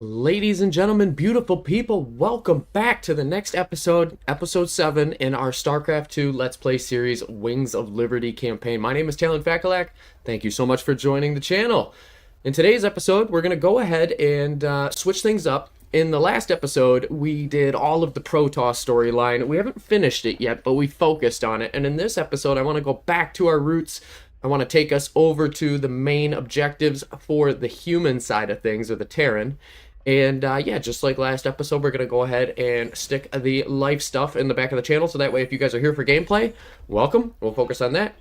Ladies and gentlemen, beautiful people, welcome back to the next episode, episode 7 in our StarCraft II Let's Play series, Wings of Liberty campaign. My name is Talon Fakalak. Thank you so much for joining the channel. In today's episode, we're going to go ahead and switch things up. In the last episode, we did all of the Protoss storyline. We haven't finished it yet, but we focused on it. And in this episode, I want to go back to our roots. I want to take us over to the main objectives for the human side of things, or the Terran. And yeah, just like last episode, we're going to go ahead and stick the life stuff in the back of the channel. So that way, if you guys are here for gameplay, welcome. We'll focus on that.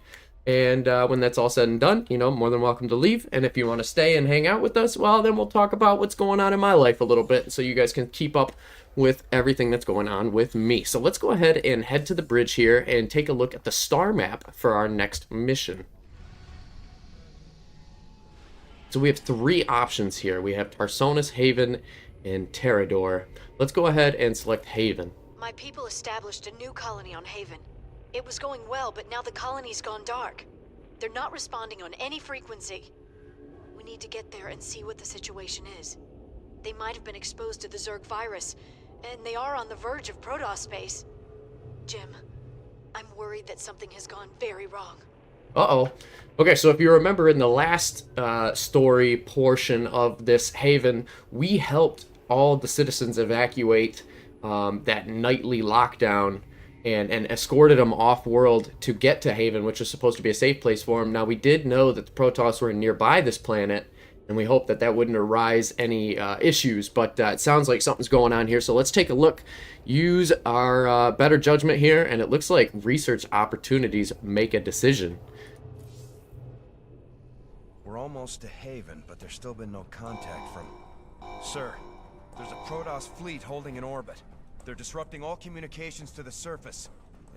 And when that's all said and done, you know, more than welcome to leave. And if you want to stay and hang out with us, well, then we'll talk about what's going on in my life a little bit so you guys can keep up with everything that's going on with me. So let's go ahead and head to the bridge here and take a look at the star map for our next mission. So we have 3 options here. We have Tarsonis, Haven, and Terrador. Let's go ahead and select Haven. My people established a new colony on Haven. It was going well, but now the colony's gone dark. They're not responding on any frequency. We need to get there and see what the situation is. They might have been exposed to the Zerg virus, and they are on the verge of Protoss space. Jim, I'm worried that something has gone very wrong. Uh-oh. Okay, so if you remember in the last story portion of this Haven, we helped all the citizens evacuate that nightly lockdown and escorted them off-world to get to Haven, which was supposed to be a safe place for them. Now, we did know that the Protoss were nearby this planet, and we hoped that that wouldn't arise any issues, but it sounds like something's going on here, so let's take a look. Use our better judgment here, and it looks like research opportunities make a decision. We're almost to Haven, but there's still been no contact from... Sir, there's a Protoss fleet holding in orbit. They're disrupting all communications to the surface,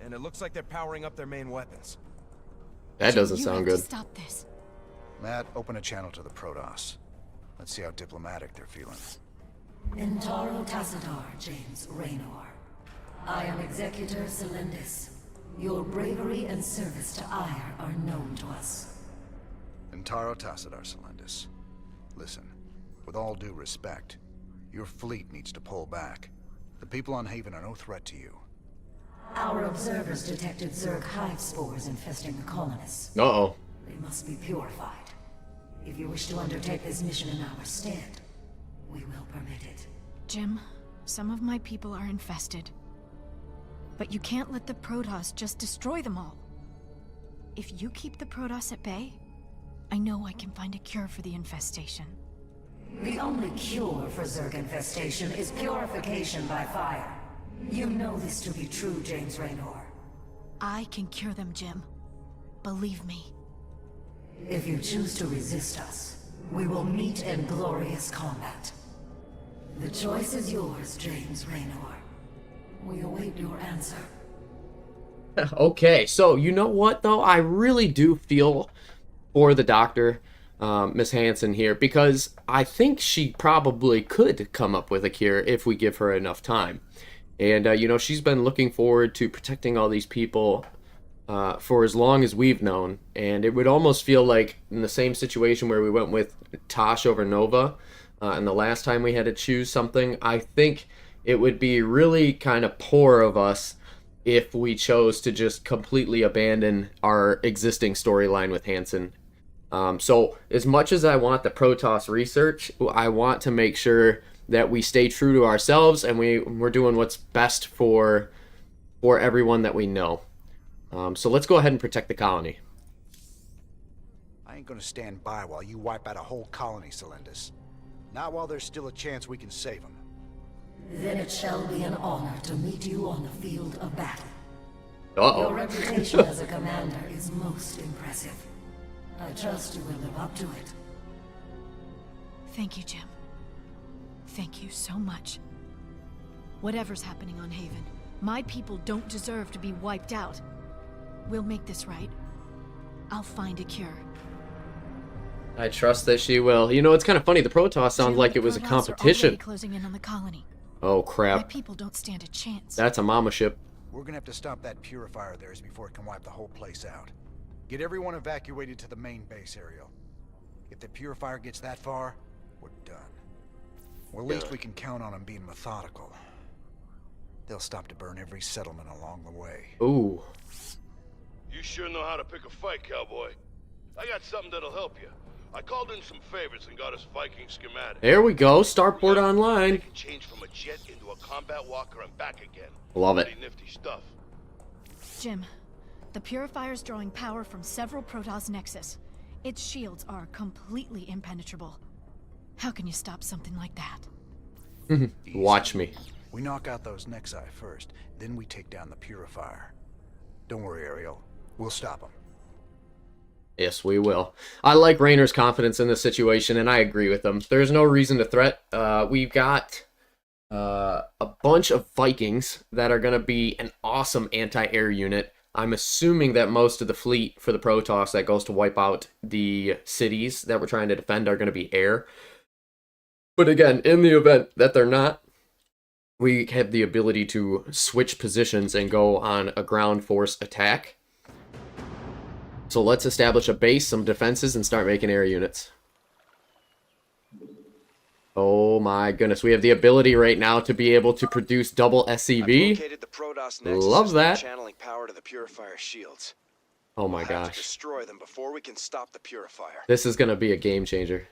and it looks like they're powering up their main weapons. That doesn't sound good. Stop this. Matt, open a channel to the Protoss. Let's see how diplomatic they're feeling. Intaro Tassadar, James Raynor. I am Executor Celendis. Your bravery and service to Ire are known to us. Intaro Tassadar, Celendis. Listen, with all due respect, your fleet needs to pull back. The people on Haven are no threat to you. Our observers detected Zerg hive spores infesting the colonists. Uh-oh. They must be purified. If you wish to undertake this mission in our stead, we will permit it. Jim, some of my people are infested. But you can't let the Protoss just destroy them all. If you keep the Protoss at bay, I know I can find a cure for the infestation. The only cure for Zerg infestation is purification by fire. You know this to be true, James Raynor. I can cure them, Jim. Believe me. If you choose to resist us, we will meet in glorious combat. The choice is yours, James Raynor. We await your answer. Okay, so you know what, though? I really do feel for the doctor, Miss Hansen here, because I think she probably could come up with a cure if we give her enough time. And, you know, she's been looking forward to protecting all these people for as long as we've known. And it would almost feel like in the same situation where we went with Tosh over Nova, and the last time we had to choose something, I think it would be really kind of poor of us if we chose to just completely abandon our existing storyline with Hansen. So as much as I want the Protoss research, I want to make sure that we stay true to ourselves and we're doing what's best for everyone that we know. So let's go ahead and protect the colony. I ain't gonna stand by while you wipe out a whole colony, Celendis. Not while there's still a chance we can save them. Then it shall be an honor to meet you on the field of battle. Uh-oh. Your reputation as a commander is most impressive. I trust you will live up to it. Thank you, Jim. Thank you so much. Whatever's happening on Haven, my people don't deserve to be wiped out. We'll make this right. I'll find a cure. I trust that she will. You know, it's kind of funny. The Protoss sounds Jim, like it the was a Protoss are competition. already closing in on the colony. Oh, My crap. people don't stand a chance. That's a mama ship. We're gonna have to stop that purifier of theirs before it can wipe the whole place out. Get everyone evacuated to the main base area. If the purifier gets that far, we're done. Well, at least we can count on them being methodical. They'll stop to burn every settlement along the way. Ooh. You sure know how to pick a fight, cowboy. I got something that'll help you. I called in some favors and got us Viking schematic. There we go. Starport online. You can change from a jet into a combat walker and back again. Love it. Pretty nifty stuff. Jim, the Purifier's drawing power from several Protoss nexus. Its shields are completely impenetrable. How can you stop something like that? Watch me. We knock out those Nexi first, then we take down the Purifier. Don't worry, Ariel. We'll stop them. Yes, we will. I like Raynor's confidence in this situation, and I agree with him. There's no reason to threat. We've got a bunch of Vikings that are going to be an awesome anti-air unit. I'm assuming that most of the fleet for the Protoss that goes to wipe out the cities that we're trying to defend are going to be air. But again, in the event that they're not, we have the ability to switch positions and go on a ground force attack. So let's establish a base, some defenses, and start making air units. Oh my goodness, we have the ability right now to be able to produce double SCV. I've located the Protoss nexus. Love that. Channeling power to the Purifier shields. Oh my We'll have to gosh. destroy them before we can stop the Purifier. This is going to be a game changer.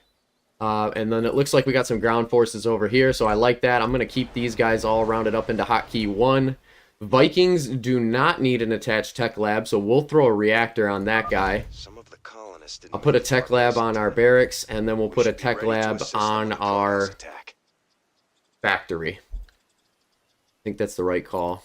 And then it looks like we got some ground forces over here, so I like that. I'm going to keep these guys all rounded up into hotkey 1. Vikings do not need an attached tech lab, so we'll throw a reactor on that guy. Some of the colonists didn't I'll put a make tech progress lab on in our time. barracks, and then we'll We put a should be tech ready to lab assist them on with the our Protoss attack. factory. I think that's the right call.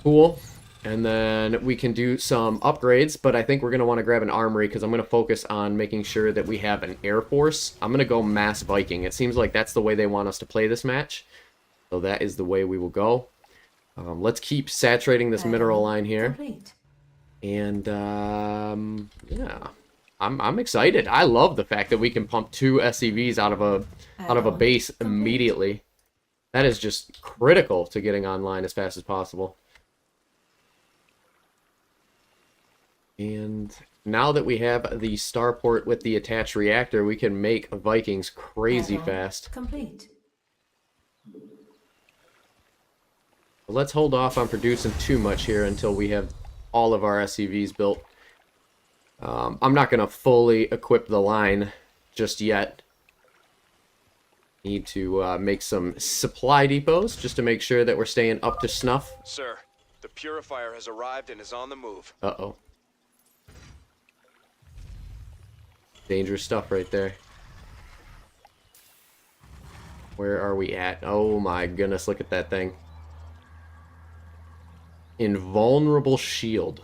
Cool. And then we can do some upgrades, but I think we're going to want to grab an armory because I'm going to focus on making sure that we have an air force. I'm going to go mass Viking. It seems like that's the way they want us to play this match. So that is the way we will go. Let's keep saturating this mineral line here. Complete. And yeah, I'm excited. I love the fact that we can pump 2 SCVs out of a base immediately. That is just critical to getting online as fast as possible. And now that we have the starport with the attached reactor, we can make Vikings crazy Add-on fast. Complete. Let's hold off on producing too much here until we have all of our SCVs built. I'm not going to fully equip the line just yet. Need to make some supply depots just to make sure that we're staying up to snuff. Sir, the Purifier has arrived and is on the move. Uh-oh. Dangerous stuff right there. Where are we at? Oh my goodness, look at that thing. Invulnerable shield.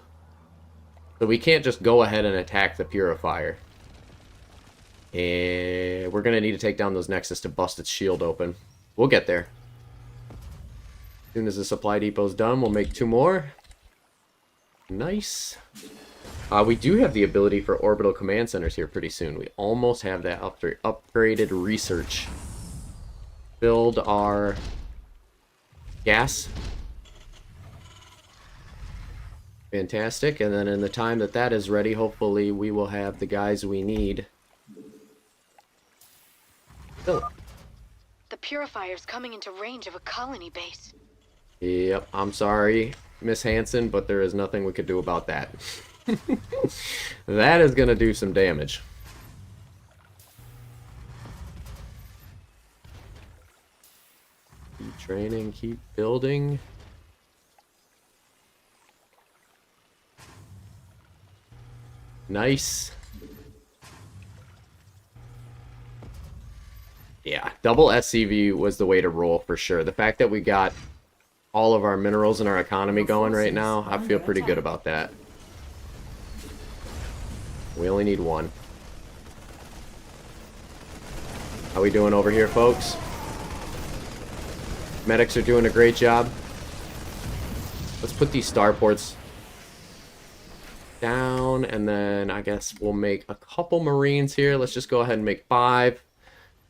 So we can't just go ahead and attack the Purifier. And we're going to need to take down those Nexus to bust its shield open. We'll get there. As soon as the supply depot's done, we'll make 2 more. Nice. We do have the ability for orbital command centers here pretty soon. We almost have that upgraded research. Build our gas. Fantastic. And then in the time that that is ready, hopefully we will have the guys we need. Oh. The Purifier's coming into range of a colony base. Yep, I'm sorry, Miss Hansen, but there is nothing we could do about that. That is going to do some damage. Keep training, keep building. Nice. Yeah, double SCV was the way to roll for sure. The fact that we got all of our minerals and our economy going right now, I feel pretty good about that. We only need 1. How we doing over here, folks? Medics are doing a great job. Let's put these starports down, and then I guess we'll make a couple Marines here. Let's just go ahead and make 5.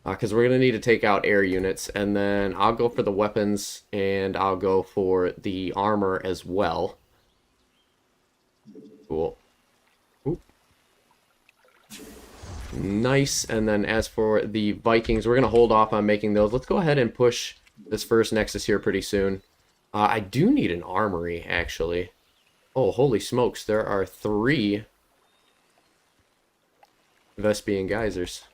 Because we're going to need to take out air units, and then I'll go for the weapons, and I'll go for the armor as well. Cool. Oop. Nice. And then as for the Vikings, we're going to hold off on making those. Let's go ahead and push this first Nexus here pretty soon. I do need an armory, actually. Oh, holy smokes. There are 3 Vespian geysers.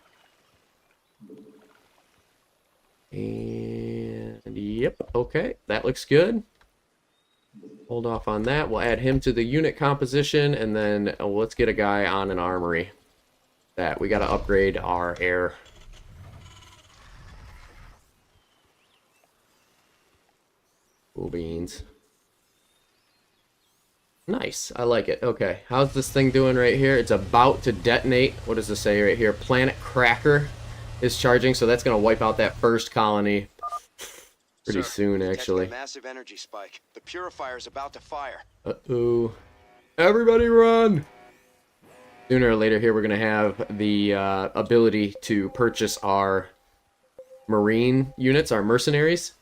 And yep, okay. That looks good. Hold off on that. We'll add him to the unit composition, and then let's get a guy on an armory. That we got to upgrade our air. Cool beans. Nice. I like it. Okay. How's this thing doing right here? It's about to detonate. What does this say right here? Planet Cracker is charging, so that's going to wipe out that first colony pretty soon, actually. A massive energy spike. The purifier's about to fire. Uh-oh. Everybody run! Sooner or later here, we're going to have the ability to purchase our marine units, our mercenaries.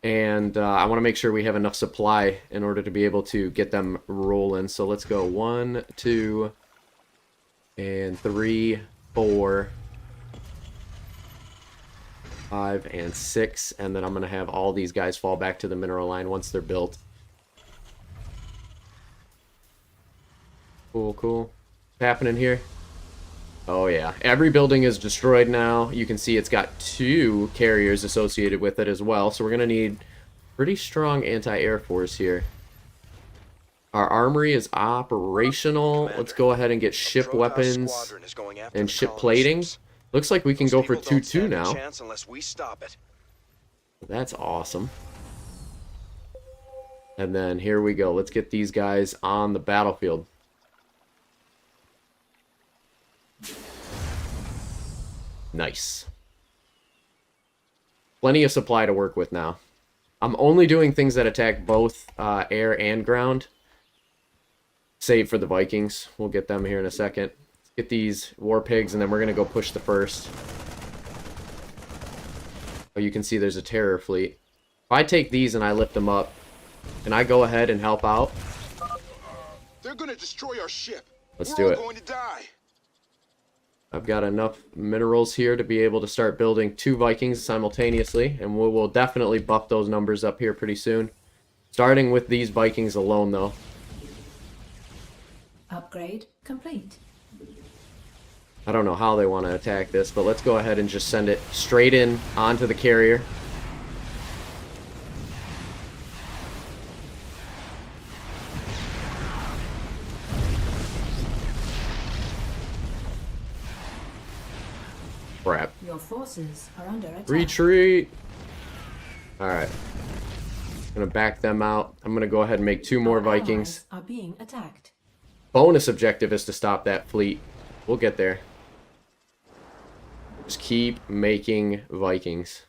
And I want to make sure we have enough supply in order to be able to get them rolling. So let's go 1, 2, and 3, 4, 5, and 6. And then I'm going to have all these guys fall back to the mineral line once they're built. Cool, cool. What's happening here? Oh yeah, every building is destroyed now. You can see it's got 2 carriers associated with it as well. So we're going to need pretty strong anti-air force here. Our armory is operational. Commander, let's go ahead and get ship weapons and ship plating. Ships. Looks like we can go for Those evil don't 2-2 stand a now. chance unless we stop it. That's awesome. And then here we go. Let's get these guys on the battlefield. Nice. Plenty of supply to work with now. I'm only doing things that attack both air and ground. Save for the Vikings. We'll get them here in a second. Let's get these war pigs, and then we're going to go push the first. Oh, you can see there's a terror fleet. If I take these and I lift them up, can I go ahead and help out? They're going to destroy our ship. Let's We're do all it. going to die. I've got enough minerals here to be able to start building 2 Vikings simultaneously, and we will definitely buff those numbers up here pretty soon. Starting with these Vikings alone, though. Upgrade complete. I don't know how they want to attack this, but let's go ahead and just send it straight in onto the carrier. Crap. Your forces are under attack. Retreat! Alright. Gonna back them out. I'm gonna go ahead and make 2 more Our Vikings. allies are being attacked. Bonus objective is to stop that fleet. We'll get there. Just keep making Vikings.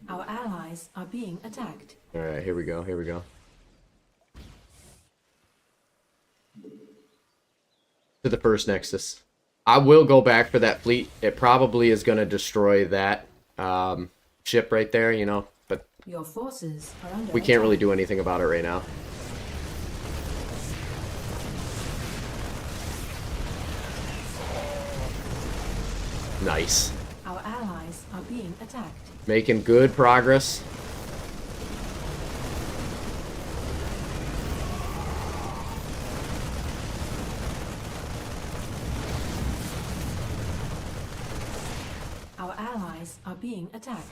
Our allies are being attacked. Alright, here we go, here we go. To the first Nexus. I will go back for that fleet. It probably is going to destroy that ship right there, you know, but Your forces are under we can't really attack. do anything about it right now. Nice. Our allies are being attacked. Making good progress. Our allies are being attacked.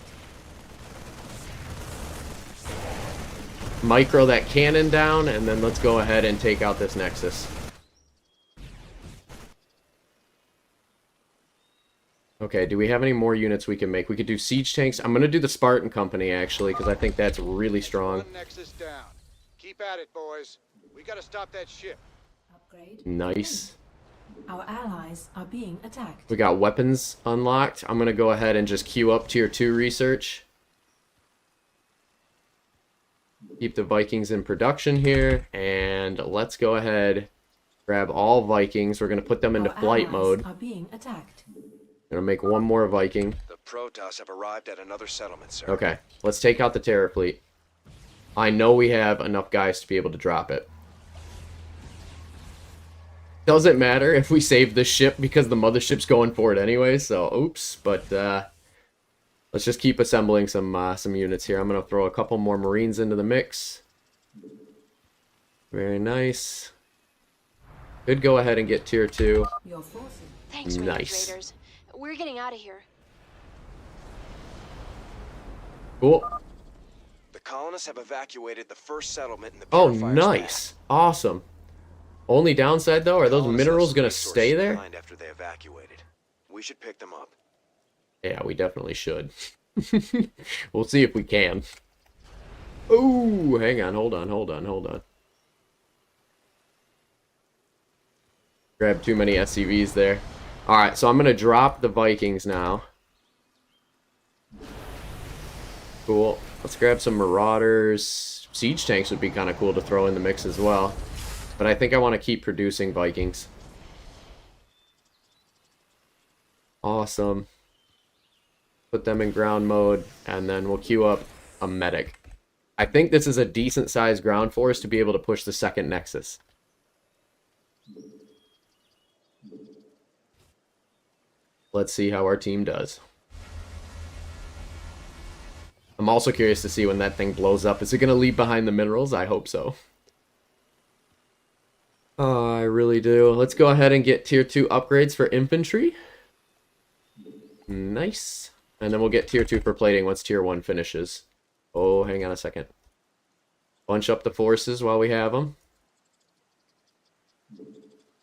Micro that cannon down, and then let's go ahead and take out this Nexus. Okay, do we have any more units we can make? We could do siege tanks. I'm going to do the Spartan Company, actually, because I think that's really strong. One Nexus down. Keep at it, boys. We got to stop that ship. Upgrade. Nice. Our allies are being attacked. We got weapons unlocked. I'm going to go ahead and just queue up Tier 2 research. Keep the Vikings in production here. And let's go ahead, grab all Vikings. We're going to put them into Our flight allies mode. are being attacked. Gonna make 1 more Viking. The Protoss have arrived at another settlement, sir. Okay, let's take out the Terror fleet. I know we have enough guys to be able to drop it. Doesn't matter if we save this ship because the mothership's going for it anyway, so oops. But let's just keep assembling some units here. I'm going to throw a couple more Marines into the mix. Very nice. Could go ahead and get tier 2. Thanks, Nice. Raiders. We're getting out of here. Cool. The colonists have evacuated the first settlement in the Oh, Purifiers nice. Awesome. Only downside, though, are those Colonists minerals left going to some stay resources there? behind after they evacuated. We should pick them up. Yeah, we definitely should. We'll see if we can. Ooh, hang on. Hold on. Grab too many SCVs there. Alright, so I'm going to drop the Vikings now. Cool. Let's grab some Marauders. Siege tanks would be kind of cool to throw in the mix as well. But I think I want to keep producing Vikings. Awesome. Put them in ground mode, and then we'll queue up a medic. I think this is a decent sized ground force to be able to push the second Nexus. Let's see how our team does. I'm also curious to see when that thing blows up. Is it going to leave behind the minerals? I hope so. Oh, I really do. Let's go ahead and get tier 2 upgrades for infantry. Nice. And then we'll get tier 2 for plating once tier 1 finishes. Oh, hang on a second. Bunch up the forces while we have them.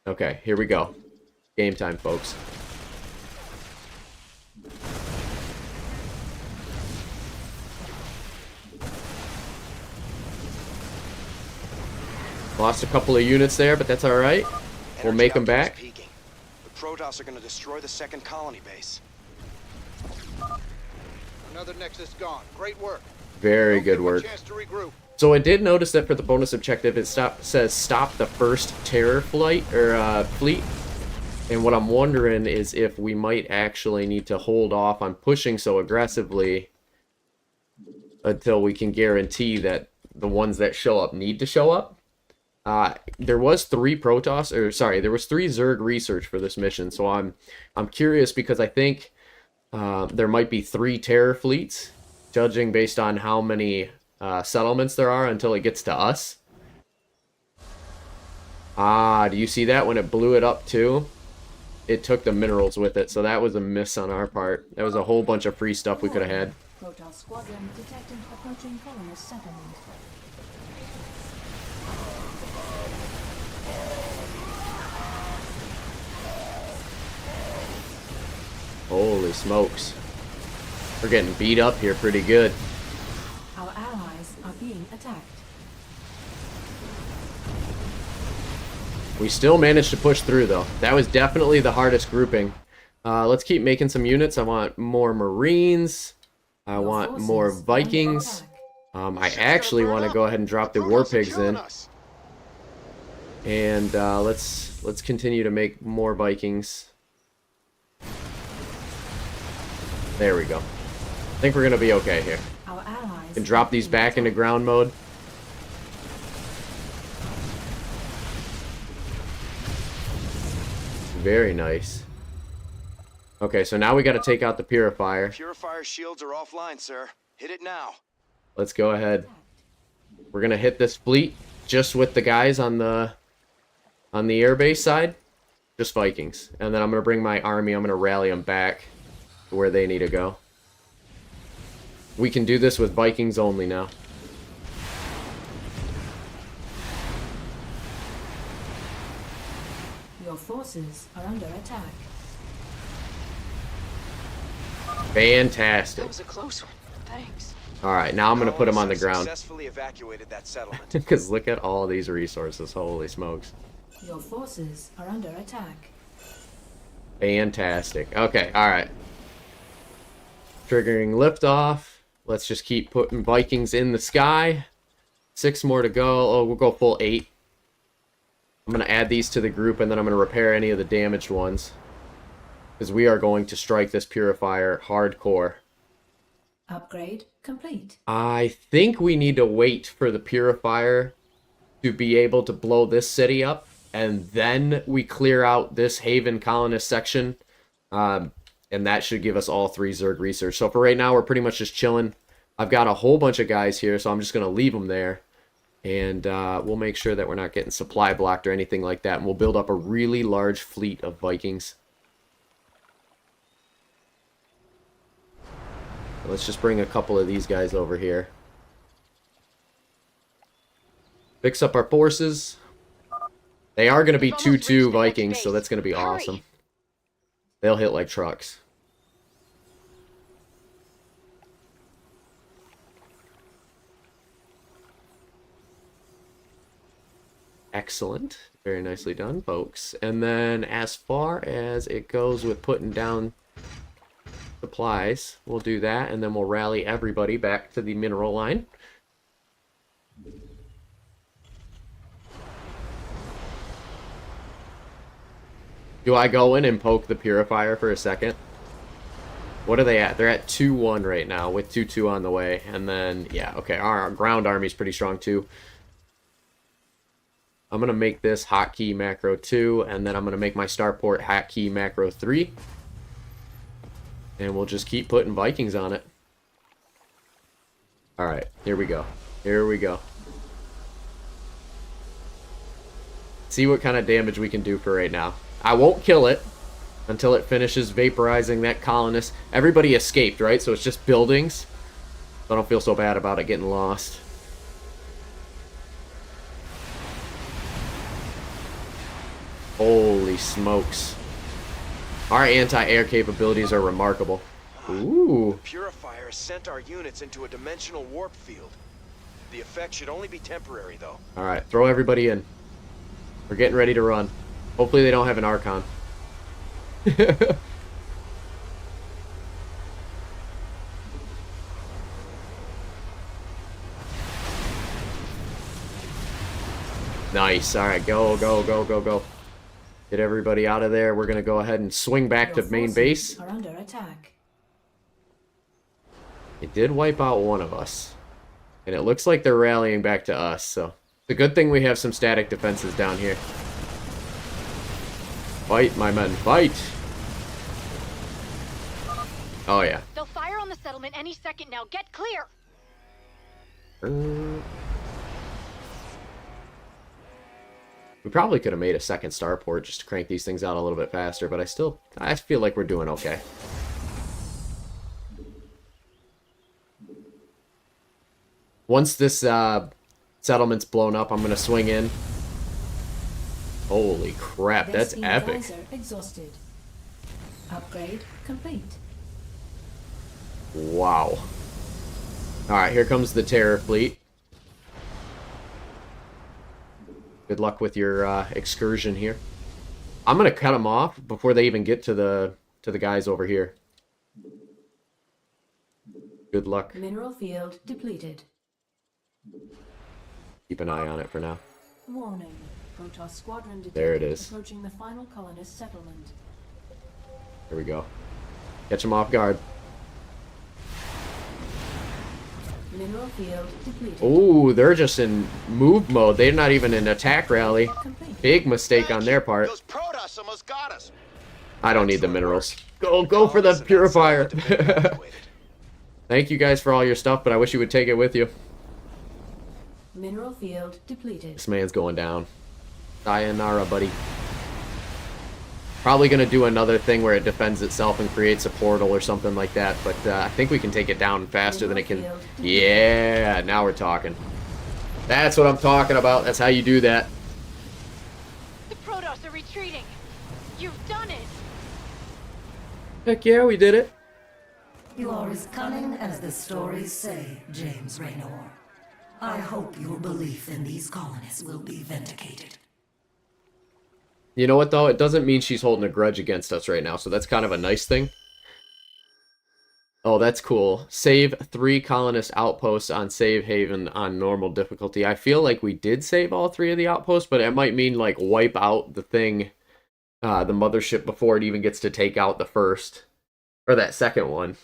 Okay, here we go. Game time, folks. Lost a couple of units there, but that's alright. We'll make them back. Peaking. The Protoss are going to destroy the second colony base. Another Nexus gone. Great work. Very Don't good give them a work. chance to regroup. So I did notice that for the bonus objective, it says stop the first terror flight, or fleet. And what I'm wondering is if we might actually need to hold off on pushing so aggressively until we can guarantee that the ones that show up need to show up. There was 3 Protoss, or sorry, there was 3 Zerg research for this mission, so I'm curious because I think there might be 3 terror fleets, judging based on how many settlements there are until it gets to us. Do you see that when it blew it up too? It took the minerals with it, so that was a miss on our part. That was a whole bunch of free stuff we could have had. Protoss squadron detected approaching colonist settlement. Holy smokes. We're getting beat up here pretty good. Our allies are being attacked. We still managed to push through, though. That was definitely the hardest grouping. Let's keep making some units. I want more Marines. I want more Vikings. I actually want to go ahead and drop the War Pigs in. And let's continue to make more Vikings. There we go. I think we're going to be okay here. Our allies Can drop these back into ground mode. Very nice. Okay, so now we got to take out the Purifier. Purifier shields are offline, sir. Hit it now. Let's go ahead. We're going to hit this fleet just with the guys on the airbase side. Just Vikings. And then I'm going to bring my army. I'm going to rally them back to where they need to go. We can do this with Vikings only now. Your forces are under attack. Fantastic. That was a close one. Thanks. Alright, now I'm going to put them on the ground. Successfully evacuated that settlement. Because look at all these resources. Holy smokes. Your forces are under attack. Fantastic. Okay, alright. Triggering liftoff. Let's just keep putting Vikings in the sky. 6 more to go. Oh, we'll go full 8. I'm going to add these to the group, and then I'm going to repair any of the damaged ones. Because we are going to strike this Purifier hardcore. Upgrade complete. I think we need to wait for the purifier to be able to blow this city up, and then we clear out this Haven colonist section, and that should give us all 3 Zerg research. So for right now, we're pretty much just chilling. I've got a whole bunch of guys here, so I'm just going to leave them there, and we'll make sure that we're not getting supply blocked or anything like that, and we'll build up a really large fleet of Vikings. Let's just bring a couple of these guys over here. Fix up our forces. They are going to be 2-2 Vikings, so that's going to be awesome. They'll hit like trucks. Excellent. Very nicely done, folks. And then as far as it goes with putting down supplies, we'll do that, and then we'll rally everybody back to the mineral line. Do I go in and poke the purifier for a second? What are they at? They're at 2-1 right now with 2-2 on the way. And then, yeah, okay, our ground army's pretty strong too. I'm going to make this hotkey macro 2, and then I'm going to make my starport hotkey macro 3. And we'll just keep putting Vikings on it. Alright, here we go. Here we go. See what kind of damage we can do for right now. I won't kill it until it finishes vaporizing that colonist. Everybody escaped, right? So it's just buildings. So I don't feel so bad about it getting lost. Holy smokes. Our anti-air capabilities are remarkable. Ooh. The purifier sent our units into a dimensional warp field. The effect should only be temporary, though. Alright, throw everybody in. We're getting ready to run. Hopefully they don't have an Archon. Nice. Alright, go, go, go, go, go. Get everybody out of there. We're going to go ahead and swing back to main base. Are under attack. It did wipe out one of us. And it looks like they're rallying back to us, so... It's a good thing we have some static defenses down here. Fight, my men, fight! Oh, yeah. They'll fire on the settlement any second now. Get clear! We probably could have made a second starport just to crank these things out a little bit faster, but I feel like we're doing okay. Once this settlement's blown up, I'm going to swing in. Holy crap, that's epic. Exhausted. Upgrade complete. Wow. Alright, here comes the Terror fleet. Good luck with your excursion here. I'm going to cut them off before they even get to the guys over here. Good luck. Mineral field depleted. Keep an eye on it for now. Warning. Protoss squadron detected. There it is. Approaching the final colonist settlement. Here we go. Catch them off guard. Mineral field depleted. Ooh, they're just in move mode. They're not even in attack rally. Big mistake on their part. Those Protoss almost got us. I don't need the minerals. Go for the purifier. Thank you guys for all your stuff, but I wish you would take it with you. Mineral field depleted. This man's going down. Sayonara, buddy. Probably going to do another thing where it defends itself and creates a portal or something like that, but I think we can take it down faster than it can. Yeah, now we're talking. That's what I'm talking about. That's how you do that. The Protoss are retreating. You've done it. Heck yeah, we did it. You are as cunning as the stories say, James Raynor. I hope your belief in these colonists will be vindicated. You know what, though? It doesn't mean she's holding a grudge against us right now, so that's kind of a nice thing. Oh, that's cool. Save 3 colonist outposts on Save Haven on normal difficulty. I feel like we did save all 3 of the outposts, but it might mean, like, wipe out the thing, the mothership, before it even gets to take out the first. Or that second one.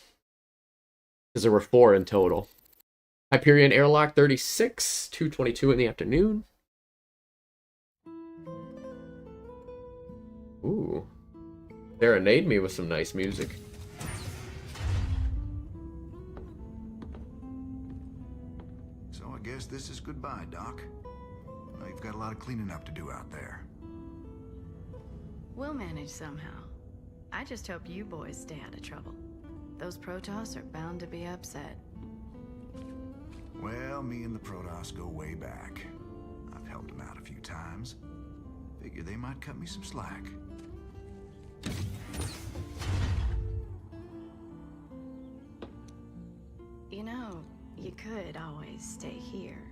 because there were 4 in total. Hyperion Airlock 36, 2:22 in the afternoon. Ooh. Serenade me with some nice music. So I guess this is goodbye, Doc. Well, you've got a lot of cleaning up to do out there. We'll manage somehow. I just hope you boys stay out of trouble. Those Protoss are bound to be upset. Well, me and the Protoss go way back. I've helped them out a few times. Figure they might cut me some slack. You know, you could always stay here.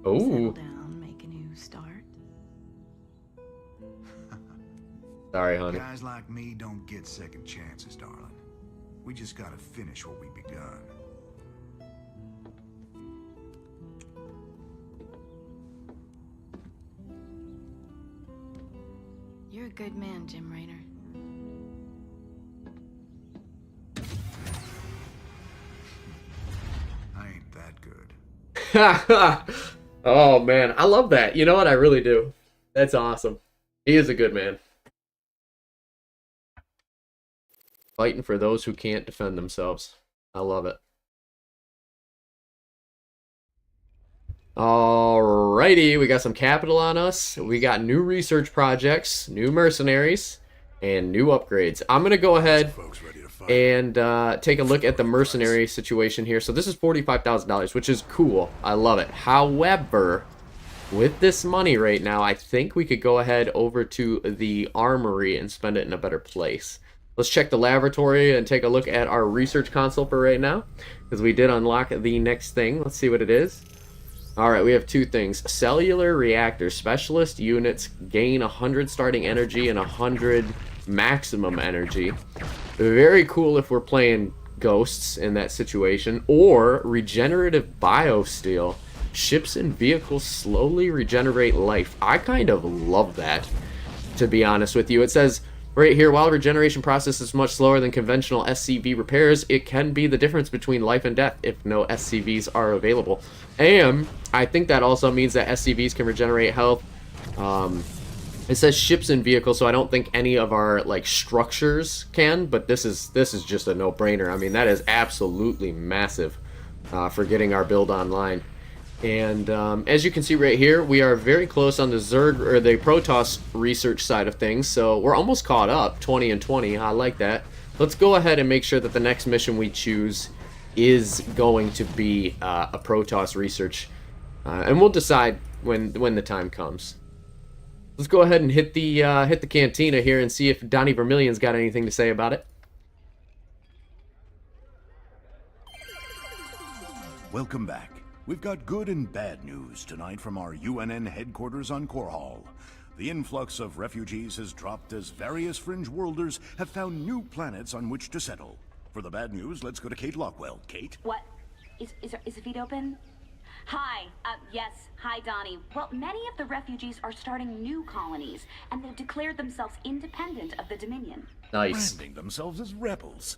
Oh. Settle down, make a new start. Sorry, honey. Guys like me don't get second chances, darling. We just gotta finish what we've begun. You're a good man, Jim Raynor. I ain't that good. Oh, man. I love that. You know what? I really do. That's awesome. He is a good man. Fighting for those who can't defend themselves. I love it. Alrighty, we got some capital on us. We got new research projects, new mercenaries, and new upgrades. I'm going to go ahead and take a look at the mercenary situation here. So this is $45,000, which is cool. I love it. However, with this money right now, I think we could go ahead over to the armory and spend it in a better place. Let's check the laboratory and take a look at our research console for right now, because we did unlock the next thing. Let's see what it is. Alright, we have 2 things. Cellular reactor specialist units gain 100 starting energy and 100 maximum energy. Very cool if we're playing ghosts in that situation. Or regenerative biosteel. Ships and vehicles slowly regenerate life. I kind of love that, to be honest with you. It says right here, while regeneration process is much slower than conventional SCV repairs, it can be the difference between life and death if no SCVs are available. And I think that also means that SCVs can regenerate health. It says ships and vehicles, so I don't think any of our like structures can, but this is just a no-brainer. I mean, that is absolutely massive for getting our build online. And as you can see right here, we are very close on the Zerg or the Protoss research side of things, so we're almost caught up, 20 and 20. I like that. Let's go ahead and make sure that the next mission we choose is going to be a Protoss research, and we'll decide when the time comes. Let's go ahead and hit the cantina here and see if Donnie Vermillion's got anything to say about it. Welcome back. We've got good and bad news tonight from our UNN headquarters on Korhal. The influx of refugees has dropped as various fringe worlders have found new planets on which to settle. For the bad news, let's go to Kate Lockwell. Kate? What? Is the feed open? Hi. Yes. Hi, Donnie. Well, many of the refugees are starting new colonies, and they've declared themselves independent of the Dominion. Nice. Branding themselves as rebels.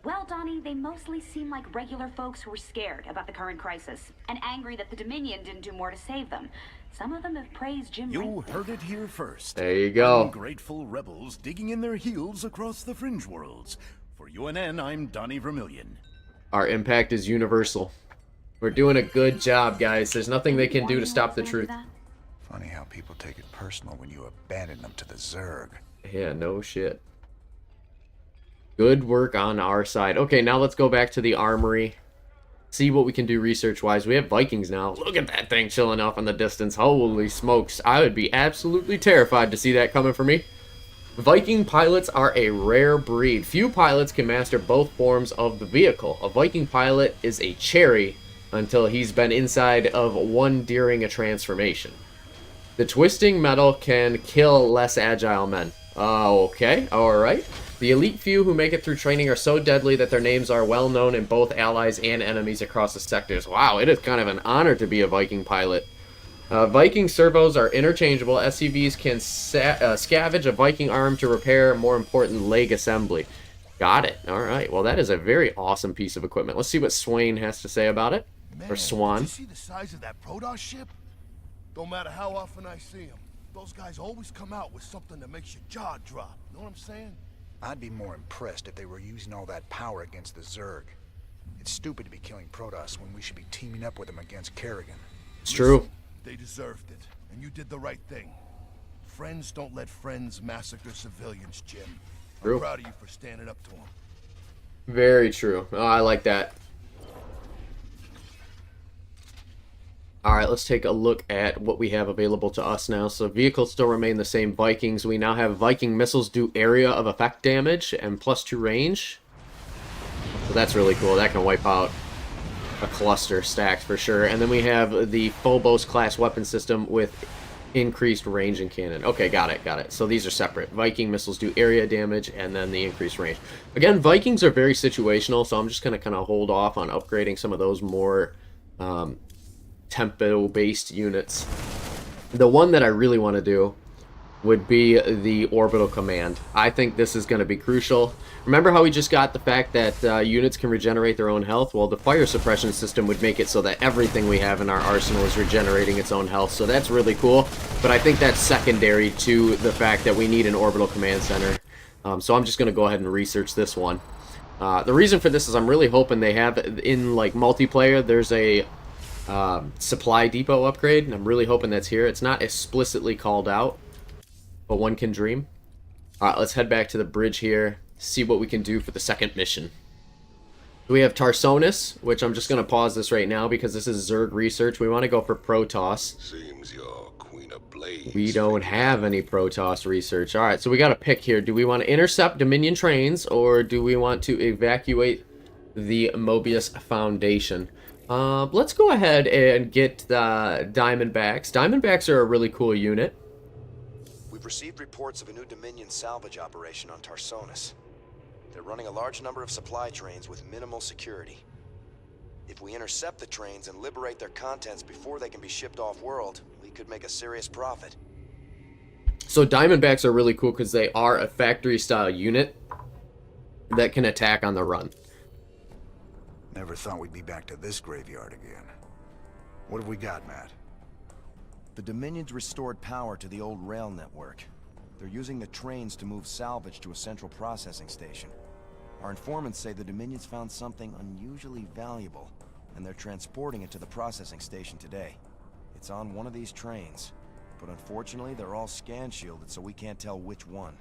Well, Donnie, they mostly seem like regular folks who are scared about the current crisis and angry that the Dominion didn't do more to save them. Some of them have praised Jim Raynor. You heard it here first. There you go. Ungrateful rebels digging in their heels across the fringe worlds. For UNN, I'm Donnie Vermillion. Our impact is universal. We're doing a good job, guys. There's nothing they can do to stop the truth. Funny how people take it personal when you abandon them to the Zerg. Yeah, no shit. Good work on our side. Okay, now let's go back to the armory. See what we can do research-wise. We have Vikings now. Look at that thing chilling off in the distance. Holy smokes. I would be absolutely terrified to see that coming for me. Viking pilots are a rare breed. Few pilots can master both forms of the vehicle. A Viking pilot is a cherry until he's been inside of one during a transformation. The twisting metal can kill less agile men. Okay, alright. The elite few who make it through training are so deadly that their names are well known in both allies and enemies across the sectors. Wow, it is kind of an honor to be a Viking pilot. Viking servos are interchangeable. SCVs can scavenge a Viking arm to repair, more important, leg assembly. Got it. All right. Well, that is a very awesome piece of equipment. Let's see what Swain has to say about it. Man, Or Swan. did you see the size of that Protoss ship? Don't matter how often I see them, those guys always come out with something that makes your jaw drop. Know what I'm saying? I'd be more impressed if they were using all that power against the Zerg. It's stupid to be killing Protoss when we should be teaming up with them against Kerrigan. It's true. They deserved it, and you did the right thing. Friends don't let friends massacre civilians, Jim. True. I'm proud of you for standing up to them. Very true. Oh, I like that. All right, let's take a look at what we have available to us now. So vehicles still remain the same. Vikings. We now have Viking missiles do area of effect damage and +2 range. So that's really cool. That can wipe out a cluster stacked for sure. And then we have the Phobos class weapon system with increased range and cannon. Okay, got it. So these are separate. Viking missiles do area damage and then the increased range. Again, Vikings are very situational, so I'm just going to kind of hold off on upgrading some of those more tempo-based units. The one that I really want to do would be the orbital command. I think this is going to be crucial. Remember how we just got the fact that units can regenerate their own health? Well, the fire suppression system would make it so that everything we have in our arsenal is regenerating its own health, so that's really cool. But I think that's secondary to the fact that we need an orbital command center. So I'm just going to go ahead and research this one. The reason for this is I'm really hoping they have, in like multiplayer, there's a supply depot upgrade, and I'm really hoping that's here. It's not explicitly called out, but one can dream. Alright, let's head back to the bridge here, see what we can do for the second mission. We have Tarsonis, which I'm just going to pause this right now because this is Zerg research. We want to go for Protoss. Seems your Queen of Blades. We don't have any Protoss research. Alright, so we got to pick here. Do we want to intercept Dominion trains, or do we want to evacuate the Mobius Foundation? Let's go ahead and get the Diamondbacks. Diamondbacks are a really cool unit. We've received reports of a new Dominion salvage operation on Tarsonis. They're running a large number of supply trains with minimal security. If we intercept the trains and liberate their contents before they can be shipped off-world, we could make a serious profit. So Diamondbacks are really cool because they are a factory-style unit that can attack on the run. Never thought we'd be back to this graveyard again. What have we got, Matt? The Dominion's restored power to the old rail network. They're using the trains to move salvage to a central processing station. Our informants say the Dominion's found something unusually valuable, and they're transporting it to the processing station today. It's on one of these trains, but unfortunately they're all scan shielded, so we can't tell which one.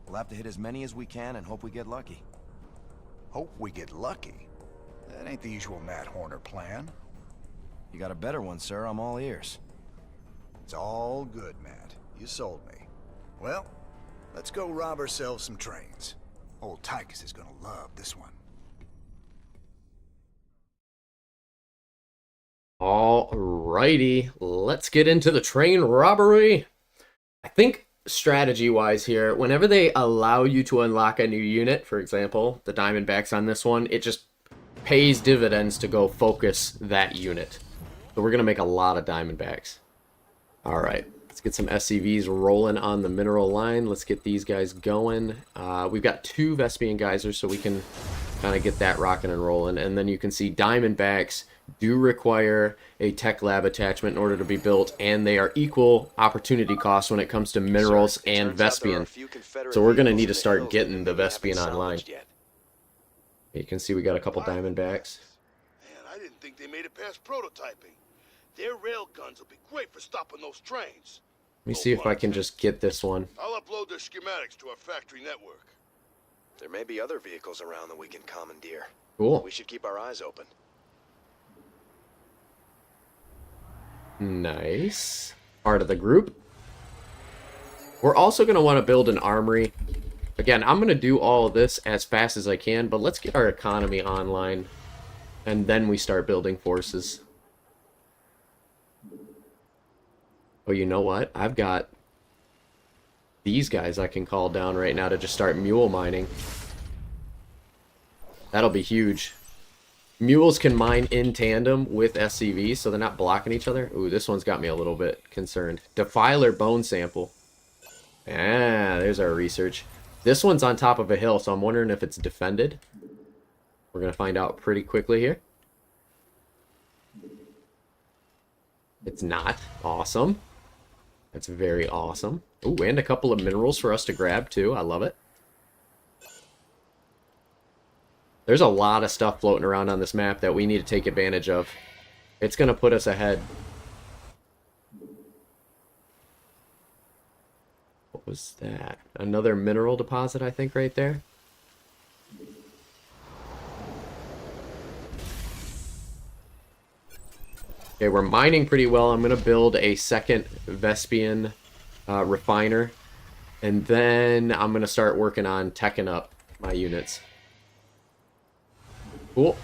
We'll have to hit as many as we can and hope we get lucky. Hope we get lucky? That ain't the usual Matt Horner plan. You got a better one, sir. I'm all ears. It's all good, Matt. You sold me. Well, let's go rob ourselves some trains. Old Tychus is gonna love this one. Alrighty, let's get into the train robbery. I think strategy-wise here, whenever they allow you to unlock a new unit, for example, the Diamondbacks on this one, it just pays dividends to go focus that unit. So we're going to make a lot of Diamondbacks. Alright, let's get some SCVs rolling on the mineral line. Let's get these guys going. We've got 2 Vespian geysers, so we can kind of get that rocking and rolling. And then you can see Diamondbacks do require a tech lab attachment in order to be built, and they are equal opportunity costs when it comes to minerals and Vespian. So we're going to need to start getting the Vespian online. You can see we got a couple Diamondbacks. Man, I didn't think they made it past prototyping. Their rail guns will be great for stopping those trains. Let me see if I can just get this one. I'll upload their schematics to our factory network. There may be other vehicles around that we can commandeer. Cool. We should keep our eyes open. Nice. Part of the group. We're also going to want to build an armory. Again, I'm going to do all of this as fast as I can, but let's get our economy online, and then we start building forces. Oh, you know what? I've got these guys I can call down right now to just start mule mining. That'll be huge. Mules can mine in tandem with SCVs, so they're not blocking each other. Ooh, this one's got me a little bit concerned. Defiler bone sample. Ah, there's our research. This one's on top of a hill, so I'm wondering if it's defended. We're going to find out pretty quickly here. It's not. Awesome. That's very awesome. Ooh, and a couple of minerals for us to grab, too. I love it. There's a lot of stuff floating around on this map that we need to take advantage of. It's going to put us ahead. What was that? Another mineral deposit, I think, right there. Okay, we're mining pretty well. I'm going to build a second Vespian refiner. And then I'm going to start working on teching up my units. Cool.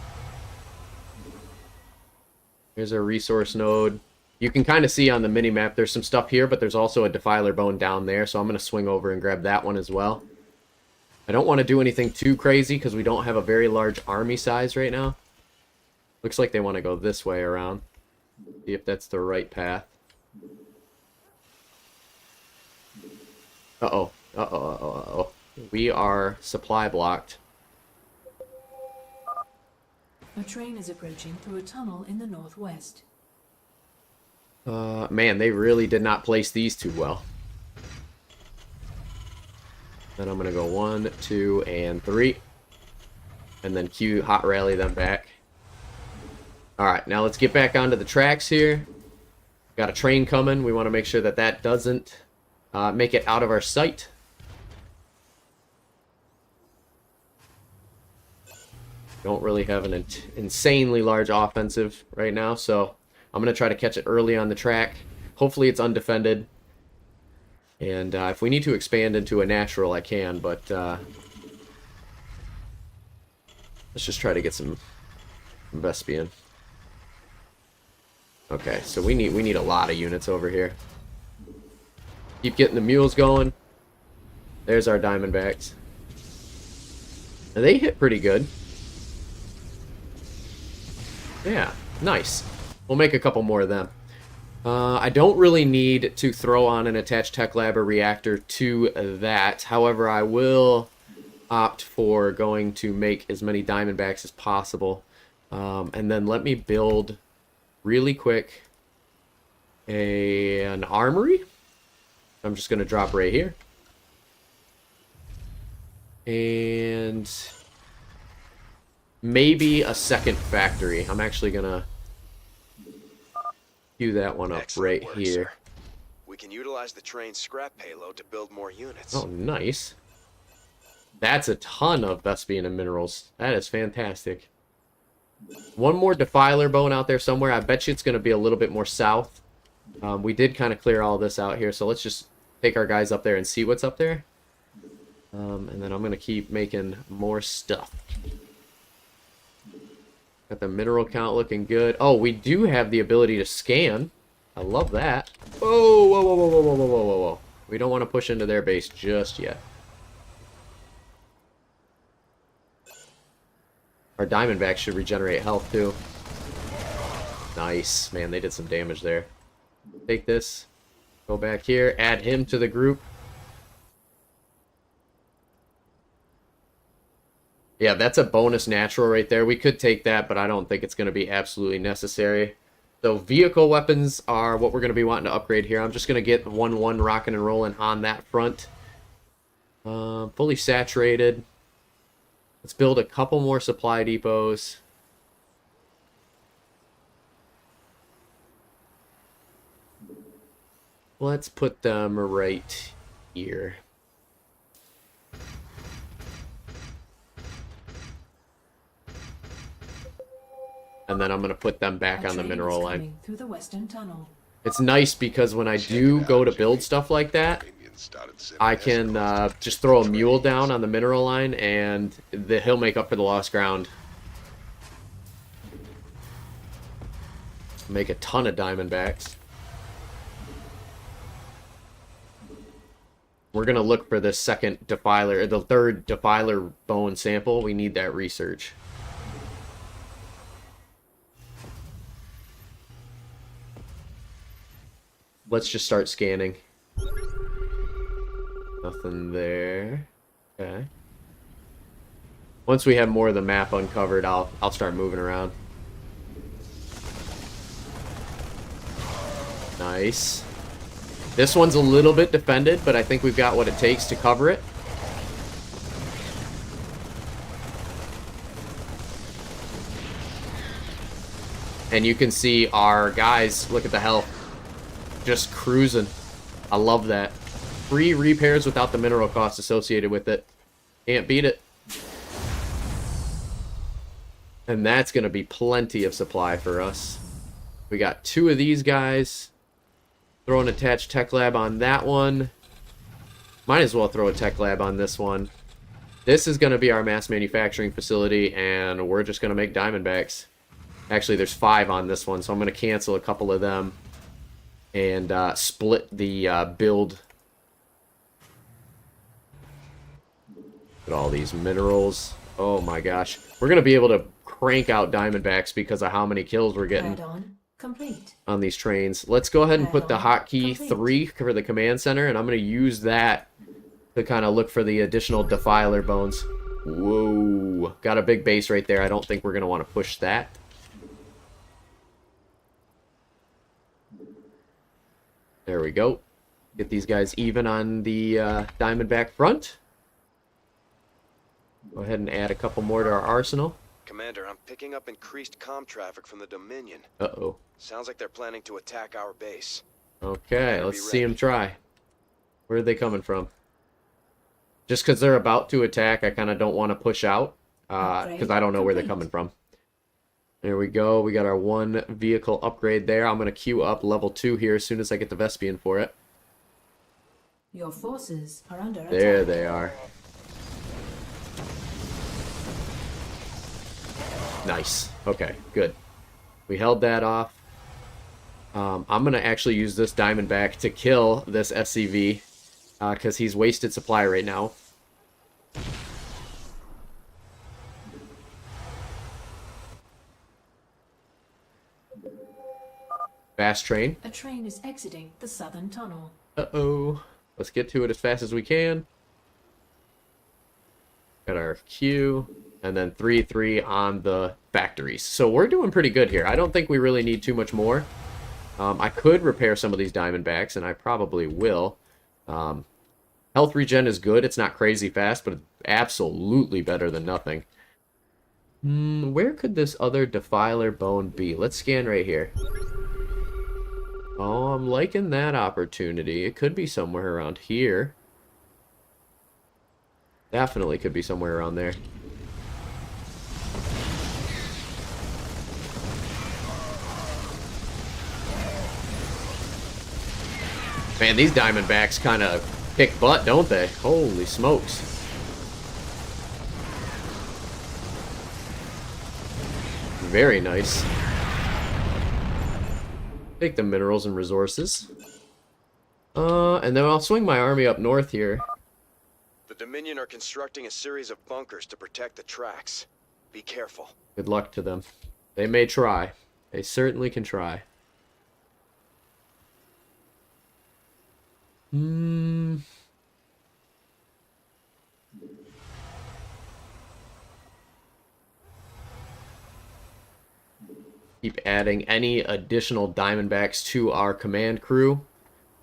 Here's a resource node. You can kind of see on the mini-map there's some stuff here, but there's also a defiler bone down there, so I'm going to swing over and grab that one as well. I don't want to do anything too crazy because we don't have a very large army size right now. Looks like they want to go this way around. See if that's the right path. Uh-oh. Uh-oh, uh-oh, uh-oh. We are supply blocked. A train is approaching through a tunnel in the northwest. Man, they really did not place these too well. Then I'm going to go 1, 2, and 3. And then hot rally them back. Alright, now let's get back onto the tracks here. Got a train coming. We want to make sure that that doesn't make it out of our sight. Don't really have an insanely large offensive right now, so I'm going to try to catch it early on the track. Hopefully it's undefended. And if we need to expand into a natural, I can, but let's just try to get some Vespian. Okay, so we need a lot of units over here. Keep getting the mules going. There's our Diamondbacks. And they hit pretty good. Yeah, nice. We'll make a couple more of them. I don't really need to throw on an attached tech lab or reactor to that. However, I will opt for going to make as many Diamondbacks as possible. And then let me build really quick an armory. I'm just going to drop right here. And maybe a second factory. I'm actually going to queue that one up right here. Sir. We can utilize the train's scrap payload to build more units. Oh, nice. That's a ton of Vespian and minerals. That is fantastic. One more defiler bone out there somewhere. I bet you it's going to be a little bit more south. We did kind of clear all this out here, so let's just take our guys up there and see what's up there. And then I'm going to keep making more stuff. Got the mineral count looking good. Oh, we do have the ability to scan. I love that. Whoa, whoa, whoa, whoa, whoa, whoa, whoa, whoa, whoa. We don't want to push into their base just yet. Our Diamondbacks should regenerate health too. Nice. Man, they did some damage there. Take this. Go back here. Add him to the group. Yeah, that's a bonus natural right there. We could take that, but I don't think it's going to be absolutely necessary. So vehicle weapons are what we're going to be wanting to upgrade here. I'm just going to get 1-1 rocking and rolling on that front. Fully saturated. Let's build a couple more supply depots. Let's put them right here. And then I'm going to put them back on the mineral line. Through the western tunnel. It's nice because when I do go to build stuff like that, I can just throw a mule down on the mineral line and he'll make up for the lost ground. Make a ton of Diamondbacks. We're going to look for the second defiler, or the third defiler bone sample. We need that research. Let's just start scanning. Nothing there. Okay. Once we have more of the map uncovered, I'll start moving around. Nice. This one's a little bit defended, but I think we've got what it takes to cover it. And you can see our guys, look at the health, just cruising. I love that. Free repairs without the mineral cost associated with it. Can't beat it. And that's going to be plenty of supply for us. We got 2 of these guys. Throw an attached tech lab on that one. Might as well throw a tech lab on this one. This is going to be our mass manufacturing facility, and we're just going to make Diamondbacks. Actually, there's 5 on this one, so I'm going to cancel a couple of them and split the build. Look at all these minerals. Oh my gosh. We're going to be able to crank out Diamondbacks because of how many kills we're getting on these trains. Let's go ahead and put the hotkey 3 for the command center, and I'm going to use that to kind of look for the additional defiler bones. Whoa. Got a big base right there. I don't think we're going to want to push that. There we go. Get these guys even on the Diamondback front. Go ahead and add a couple more to our arsenal. Commander, I'm picking up increased comm traffic from the Dominion. Uh-oh. Sounds like they're planning to attack our base. Okay, let's see them try. Where are they coming from? Just because they're about to attack, I kind of don't want to push out. Because I don't know where they're coming from. There we go. We got our 1 vehicle upgrade there. I'm going to queue up level 2 here as soon as I get the Vespian for it. Your forces are under attack. There they are. Nice. Okay, good. We held that off. I'm going to actually use this Diamondback to kill this SCV because he's wasted supply right now. Fast train. A train is exiting the southern tunnel. Uh-oh. Let's get to it as fast as we can. Got our queue. And then 3-3 on the factories. So we're doing pretty good here. I don't think we really need too much more. I could repair some of these Diamondbacks, and I probably will. Health regen is good. It's not crazy fast, but it's absolutely better than nothing. Where could this other defiler bone be? Let's scan right here. Oh, I'm liking that opportunity. It could be somewhere around here. Definitely could be somewhere around there. Man, these Diamondbacks kind of kick butt, don't they? Holy smokes. Very nice. Take the minerals and resources. And then I'll swing my army up north here. The Dominion are constructing a series of bunkers to protect the tracks. Be careful. Good luck to them. They may try. They certainly can try. Keep adding any additional Diamondbacks to our command crew. You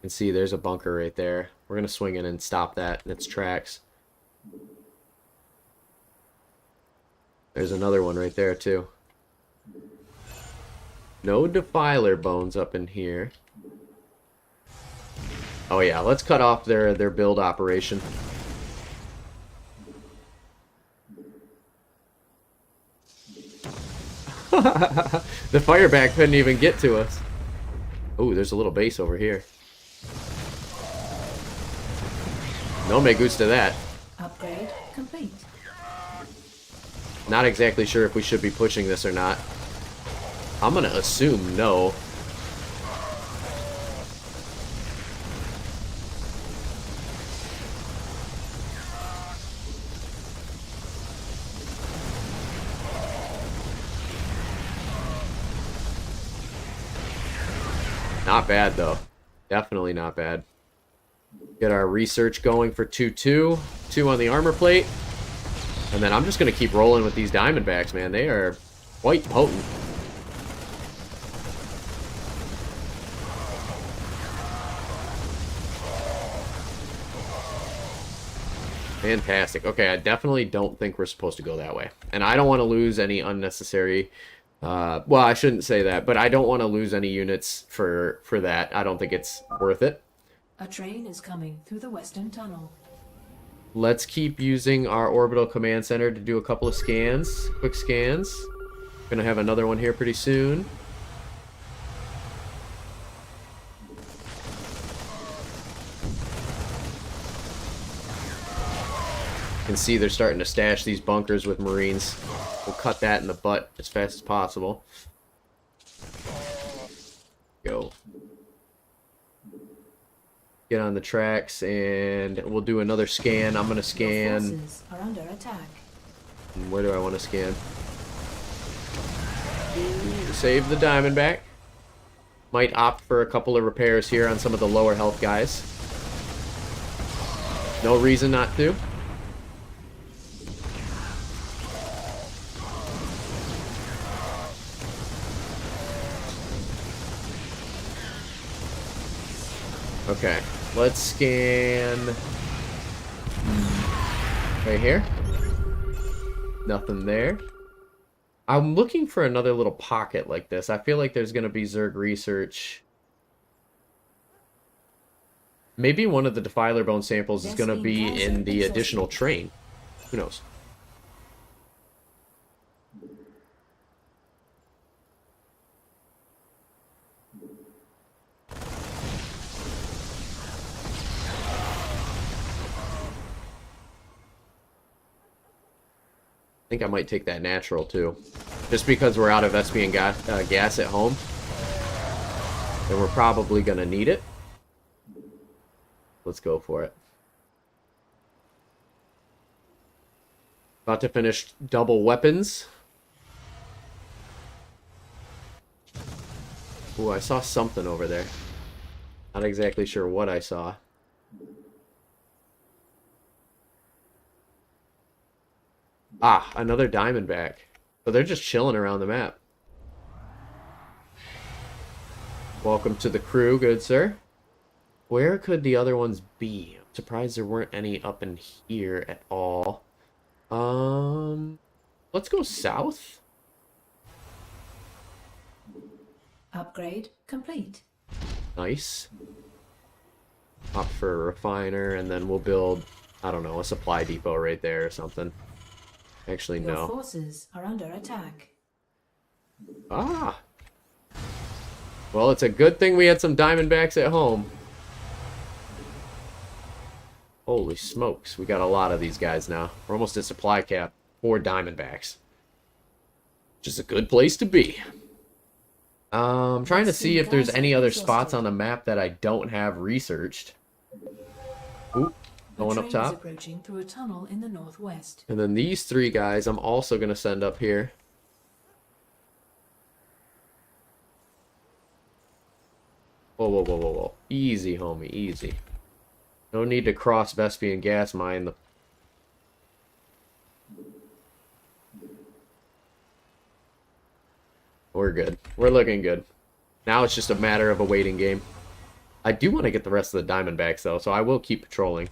can see there's a bunker right there. We're going to swing in and stop that in its tracks. There's another one right there too. No defiler bones up in here. Oh yeah, let's cut off their build operation. The fireback couldn't even get to us. Oh, there's a little base over here. No me gusta that. Upgrade complete. Not exactly sure if we should be pushing this or not. I'm gonna assume no. Not bad, though. Definitely not bad. Get our research going for 2-2. 2 on the armor plate. And then I'm just going to keep rolling with these Diamondbacks, man. They are quite potent. Fantastic. Okay, I definitely don't think we're supposed to go that way. And I don't want to lose any unnecessary... well, I shouldn't say that, but I don't want to lose any units for that. I don't think it's worth it. A train is coming through the western tunnel. Let's keep using our orbital command center to do a couple of scans, quick scans. Gonna have another one here pretty soon. You can see they're starting to stash these bunkers with Marines. We'll cut that in the butt as fast as possible. Go. Get on the tracks, and we'll do another scan. I'm going to scan... Your forces are under attack. Where do I want to scan? Save the Diamondback. Might opt for a couple of repairs here on some of the lower health guys. No reason not to. Okay, let's scan right here. Nothing there. I'm looking for another little pocket like this. I feel like there's going to be Zerg research. Maybe one of the Defiler bone samples is going to be in the additional train. Who knows? I think I might take that natural too. Just because we're out of SP and gas at home. And we're probably going to need it. Let's go for it. About to finish double weapons. Ooh, I saw something over there. Not exactly sure what I saw. Ah, another Diamondback. So they're just chilling around the map. Welcome to the crew, good sir. Where could the other ones be? I'm surprised there weren't any up in here at all. Let's go south. Upgrade complete. Nice. Opt for a refiner, and then we'll build, I don't know, a supply depot right there or something. Actually, no. Your forces are under attack. Ah. Well, it's a good thing we had some Diamondbacks at home. Holy smokes, we got a lot of these guys now. We're almost at supply cap for Diamondbacks. Which is a good place to be. I'm trying to see if there's any other spots on the map that I don't have researched. Oop. Going up top. Approaching through a tunnel in the northwest. And then these 3 guys I'm also going to send up here. Whoa, whoa, whoa, whoa, whoa. Easy, homie, easy. No need to cross Vespian gas mine. We're good. We're looking good. Now it's just a matter of a waiting game. I do want to get the rest of the Diamondbacks, though, so I will keep patrolling.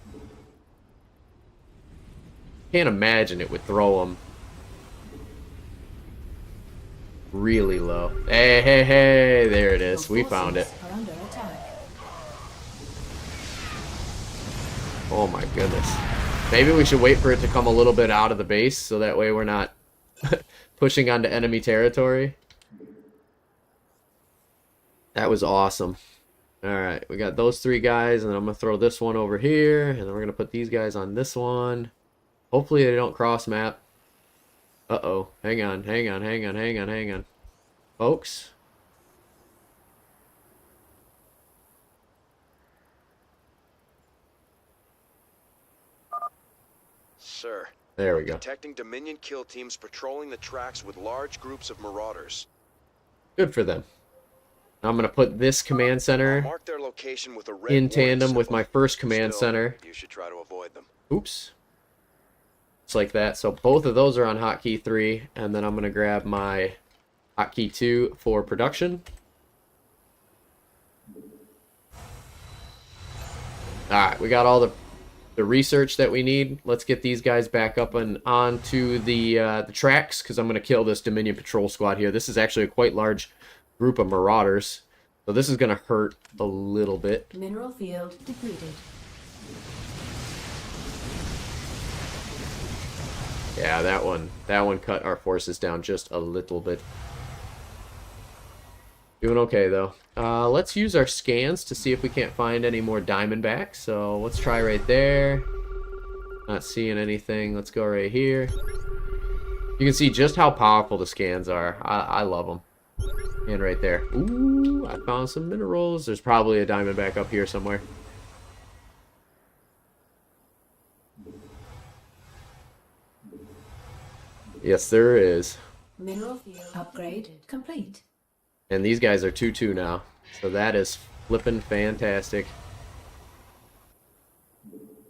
Can't imagine it would throw them really low. Hey, hey, hey! There it is. We found it. Oh my goodness. Maybe we should wait for it to come a little bit out of the base, so that way we're not pushing onto enemy territory. That was awesome. Alright, we got those 3 guys, and I'm going to throw this one over here, and then we're going to put these guys on this one. Hopefully they don't cross map. Uh-oh. Hang on, hang on, hang on, hang on, hang on. Folks. Sir. There we go. Detecting Dominion kill teams patrolling the tracks with large groups of marauders. Good for them. I'm going to put this command center Mark their location with a red in tandem symbol. with my first command Still, center. You should try to avoid them. Oops. like that. So both of those are on hotkey 3, and then I'm going to grab my hotkey 2 for production. Alright, we got all the research that we need. Let's get these guys back up and onto the tracks, because I'm going to kill this Dominion Patrol Squad here. This is actually a quite large group of Marauders, so this is going to hurt a little bit. Mineral field depleted. Yeah, that one cut our forces down just a little bit. Doing okay, though. Let's use our scans to see if we can't find any more Diamondbacks. So let's try right there. Not seeing anything. Let's go right here. You can see just how powerful the scans are. I love them. And right there. Ooh, I found some minerals. There's probably a Diamondback up here somewhere. Yes, there is. Mineral field upgrade complete. And these guys are 2-2 now. So that is flippin' fantastic.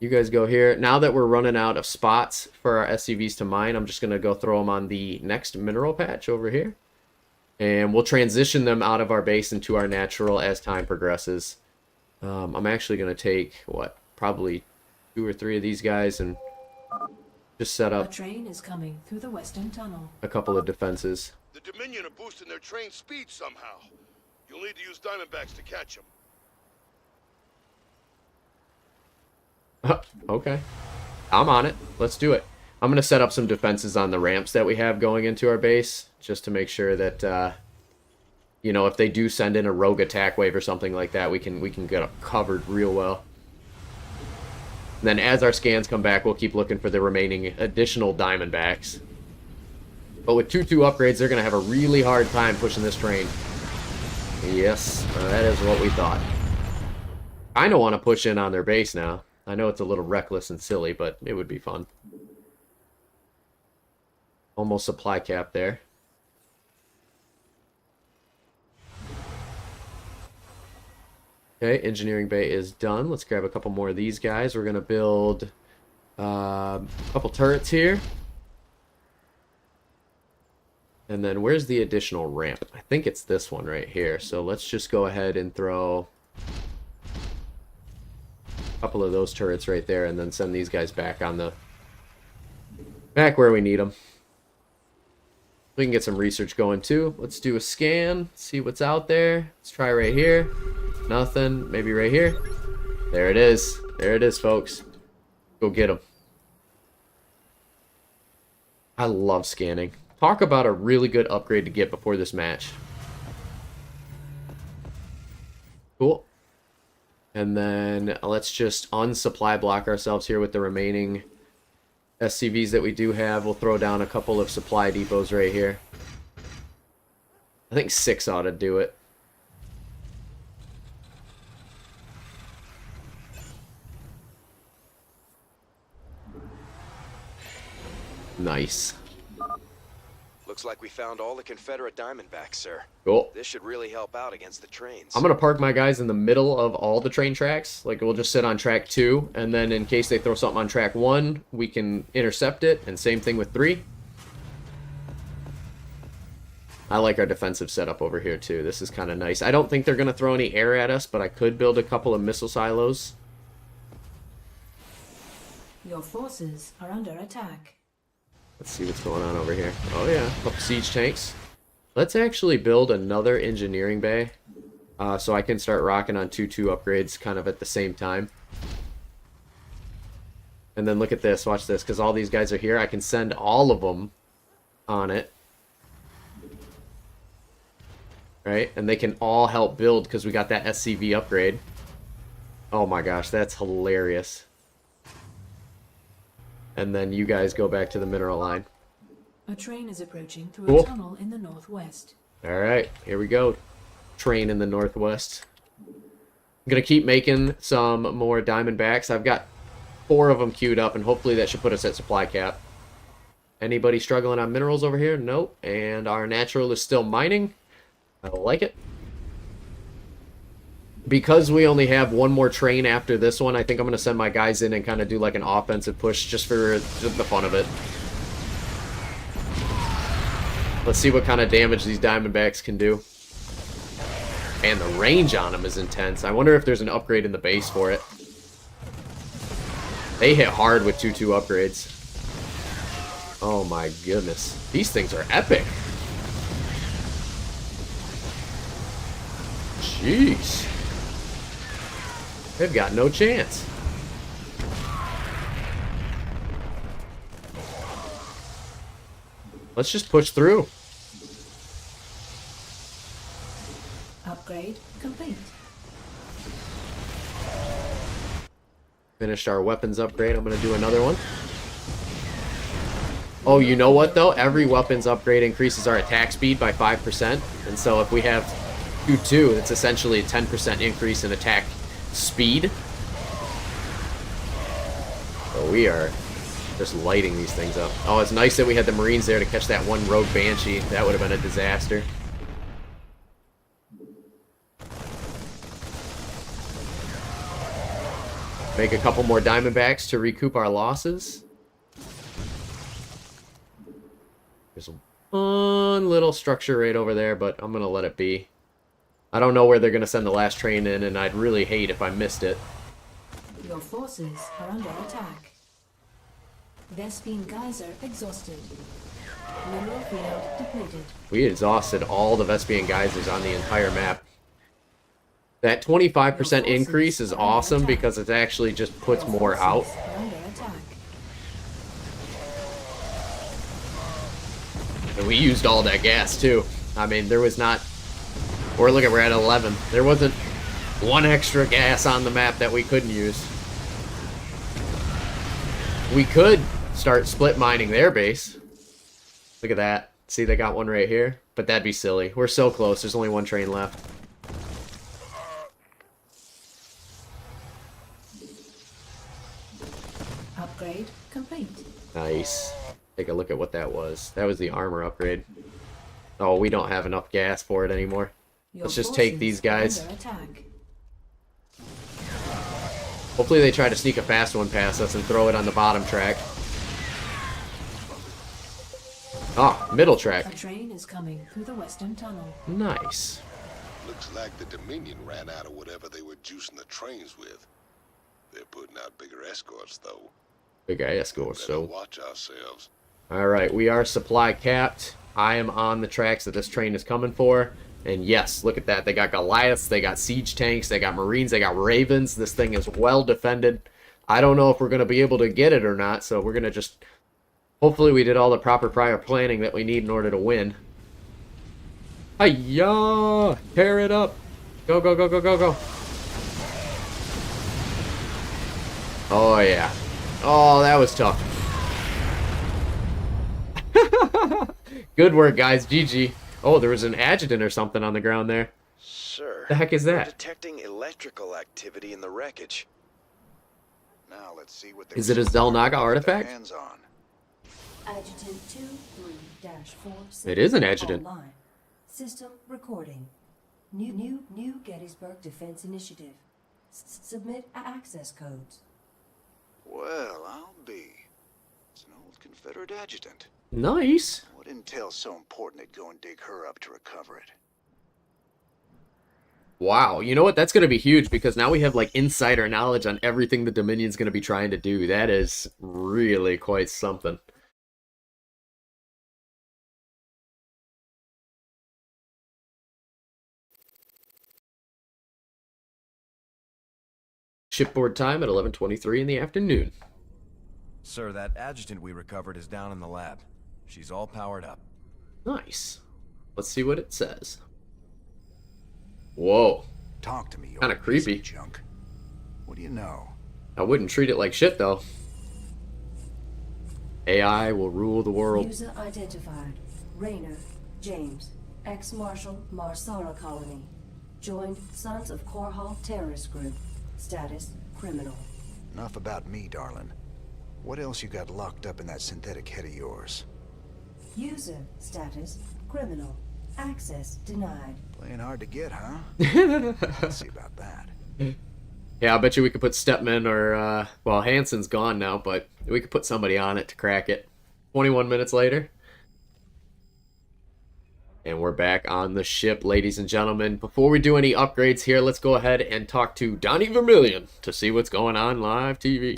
You guys go here. Now that we're running out of spots for our SCVs to mine, I'm just going to go throw them on the next mineral patch over here. And we'll transition them out of our base into our natural as time progresses. I'm actually going to take, what, probably 2 or 3 of these guys and just set up a train is coming through the western tunnel. A couple of defenses. The Dominion are boosting their train speed somehow. You'll need to use Diamondbacks to catch them. Okay. I'm on it. Let's do it. I'm going to set up some defenses on the ramps that we have going into our base, just to make sure that, you know, if they do send in a rogue attack wave or something like that, we can get it covered real well. And then as our scans come back, we'll keep looking for the remaining additional Diamondbacks. But with 2-2 upgrades, they're going to have a really hard time pushing this train. Yes, that is what we thought. I don't want to push in on their base now. I know it's a little reckless and silly, but it would be fun. Almost supply cap there. Okay, engineering bay is done. Let's grab a couple more of these guys. We're going to build a couple turrets here. And then where's the additional ramp? I think it's this one right here. So let's just go ahead and throw a couple of those turrets right there and then send these guys back on the... back where we need them. We can get some research going too. Let's do a scan, see what's out there. Let's try right here. Nothing. Maybe right here. There it is. There it is, folks. Go get them. I love scanning. Talk about a really good upgrade to get before this match. Cool. And then let's just unsupply block ourselves here with the remaining SCVs that we do have. We'll throw down a couple of supply depots right here. I think 6 ought to do it. Nice. Looks like we found all the Confederate Diamondbacks, sir. Cool. This should really help out against the trains. I'm going to park my guys in the middle of all the train tracks. Like, we'll just sit on track 2, and then in case they throw something on track 1, we can intercept it, and same thing with 3. I like our defensive setup over here, too. This is kind of nice. I don't think they're going to throw any air at us, but I could build a couple of missile silos. Your forces are under attack. Let's see what's going on over here. Oh yeah, a couple siege tanks. Let's actually build another engineering bay, so I can start rocking on 2-2 upgrades kind of at the same time. And then look at this, watch this, because all these guys are here. I can send all of them on it. Right, and they can all help build because we got that SCV upgrade. Oh my gosh, that's hilarious. And then you guys go back to the mineral line. A train is approaching through Cool. a tunnel in the northwest. Alright, here we go. Train in the northwest. I'm going to keep making some more Diamondbacks. I've got 4 of them queued up, and hopefully that should put us at supply cap. Anybody struggling on minerals over here? Nope. And our natural is still mining. I like it. because we only have one more train after this one, I think I'm going to send my guys in and kind of do like an offensive push just for the fun of it. Let's see what kind of damage these Diamondbacks can do. And the range on them is intense. I wonder if there's an upgrade in the base for it. They hit hard with 2-2 upgrades. Oh my goodness. These things are epic. Jeez. They've got no chance. Let's just push through. Upgrade complete. Finished our weapons upgrade. I'm going to do another one. Oh, you know what though? Every weapons upgrade increases our attack speed by 5%. And so if we have 2-2, it's essentially a 10% increase in attack speed. So we are just lighting these things up. Oh, it's nice that we had the Marines there to catch that one rogue Banshee. That would have been a disaster. Make a couple more Diamondbacks to recoup our losses. There's one little structure right over there, but I'm going to let it be. I don't know where they're going to send the last train in, and I'd really hate if I missed it. Your forces are under attack. Vespine Geyser exhausted. Mineral field depleted. We exhausted all the Vespine geysers on the entire map. That 25% increase is awesome because it actually just puts more out. And we used all that gas too. I mean, there was not... We're looking, we're at 11. There wasn't one extra gas on the map that we couldn't use. We could start split mining their base. Look at that. See, they got one right here. But that'd be silly. We're so close. There's only one train left. Upgrade complete. Nice. Take a look at what that was. That was the armor upgrade. Oh, we don't have enough gas for it anymore. Let's just take these guys. Hopefully they try to sneak a fast one past us and throw it on the bottom track. Ah, middle track. A train is coming through the western tunnel. Nice. Looks like the Dominion ran out of whatever they were juicing the trains with. They're putting out bigger escorts, though. Bigger escorts, so. Watch ourselves. Alright, we are supply capped. I am on the tracks that this train is coming for. And yes, look at that. They got Goliaths, they got siege tanks, they got Marines, they got Ravens. This thing is well defended. I don't know if we're going to be able to get it or not, so we're going to just... Hopefully we did all the proper prior planning that we need in order to win. Hi-ya! Tear it up! Go, go, go, go, go, go! Oh, yeah. Oh, that was tough. Good work, guys. GG. Oh, there was an adjutant or something on the ground there. Sir, the heck is that? We're detecting electrical activity in the wreckage. Now let's see what is it a Zelnaga artifact? Adjutant 23-46. It is an adjutant. Online. System recording. New Gettysburg Defense Initiative. Submit access codes. Well, I'll be. It's an old Confederate adjutant. Nice. What intel's so important they'd go and dig her up to recover it? Wow, you know what? That's going to be huge because now we have like insider knowledge on everything the Dominion's going to be trying to do. That is really quite something. Shipboard time at 11:23 in the afternoon. Sir, that adjutant we recovered is down in the lab. She's all powered up. Nice. Let's see what it says. Whoa. Talk to me. Kind of creepy. Junk. What do you know? I wouldn't treat it like shit though. AI will rule the world. User identified. Raynor, James, ex-Marshal Marsara Colony. Joined Sons of Korhal Terrorist Group. Status, criminal. Enough about me, darling. What else you got locked up in that synthetic head of yours? User status, criminal. Access denied. Playing hard to get, huh? Let's see about that. Yeah, I bet you we could put Stepman or, well, Hansen's gone now, but we could put somebody on it to crack it. 21 minutes later. And we're back on the ship, ladies and gentlemen. Before we do any upgrades here, let's go ahead and talk to Donnie Vermillion to see what's going on live TV.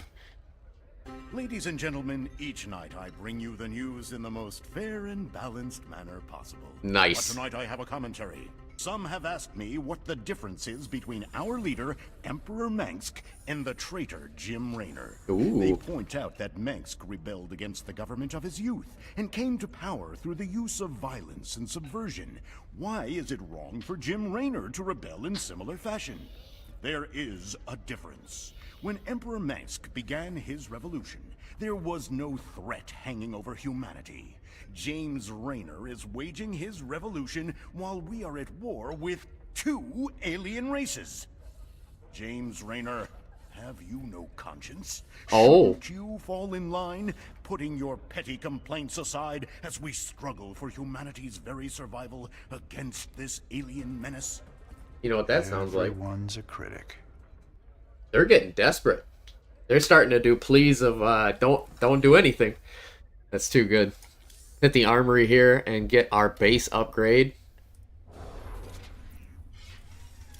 Ladies and gentlemen, each night I bring you the news in the most fair and balanced manner possible. Nice. But tonight I have a commentary. Some have asked me what the difference is between our leader, Emperor Mengsk, and the traitor Jim Raynor. Ooh. They point out that Mengsk rebelled against the government of his youth and came to power through the use of violence and subversion. Why is it wrong for Jim Raynor to rebel in similar fashion? There is a difference. When Emperor Mengsk began his revolution, there was no threat hanging over humanity. James Raynor is waging his revolution while we are at war with 2 alien races. James Raynor, have you no conscience? Oh. Shouldn't you fall in line, putting your petty complaints aside as we struggle for humanity's very survival against this alien menace? You know what that sounds like? Everyone's a critic. They're getting desperate. They're starting to do pleas of don't do anything. That's too good. Hit the armory here and get our base upgrade.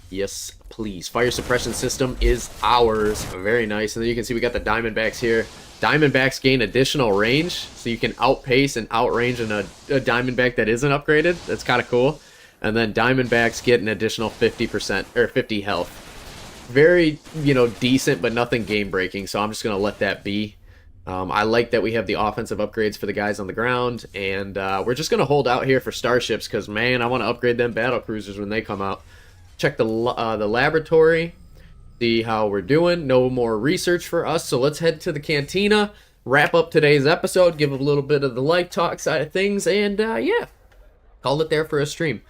Yes, please. Fire suppression system is ours. Very nice. And then you can see we got the Diamondbacks here. Diamondbacks gain additional range, so you can outpace and outrange a Diamondback that isn't upgraded. That's kind of cool. And then Diamondbacks get an additional 50% or 50 health. Very, decent, but nothing game breaking. So I'm just gonna let that be. I like that we have the offensive upgrades for the guys on the ground, and we're just going to hold out here for starships because, man, I want to upgrade them battle cruisers when they come out. Check the laboratory, see how we're doing. No more research for us, so let's head to the cantina, wrap up today's episode, give a little bit of the life talk side of things, and, yeah, call it there for a stream.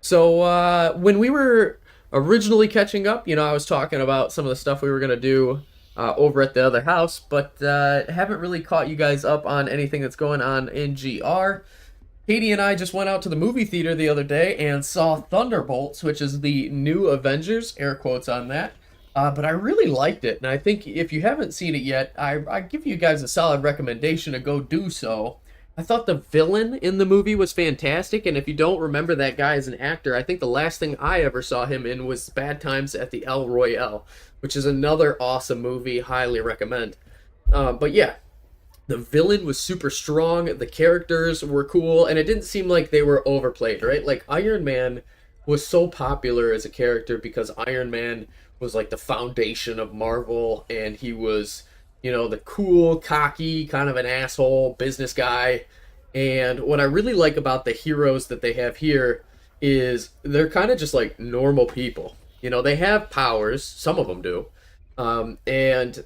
So when we were originally catching up, I was talking about some of the stuff we were going to do over at the other house, but haven't really caught you guys up on anything that's going on in GR. Katie and I just went out to the movie theater the other day and saw Thunderbolts, which is the new Avengers, air quotes on that. But I really liked it, and I think if you haven't seen it yet, I give you guys a solid recommendation to go do so. I thought the villain in the movie was fantastic, and if you don't remember that guy as an actor, I think the last thing I ever saw him in was Bad Times at the El Royale, which is another awesome movie, highly recommend. But yeah, the villain was super strong, the characters were cool, and it didn't seem like they were overplayed, right? Like, Iron Man was so popular as a character because Iron Man was like the foundation of Marvel, and he was, the cool, cocky, kind of an asshole business guy. And what I really like about the heroes that they have here is they're kind of just like normal people. They have powers, some of them do, and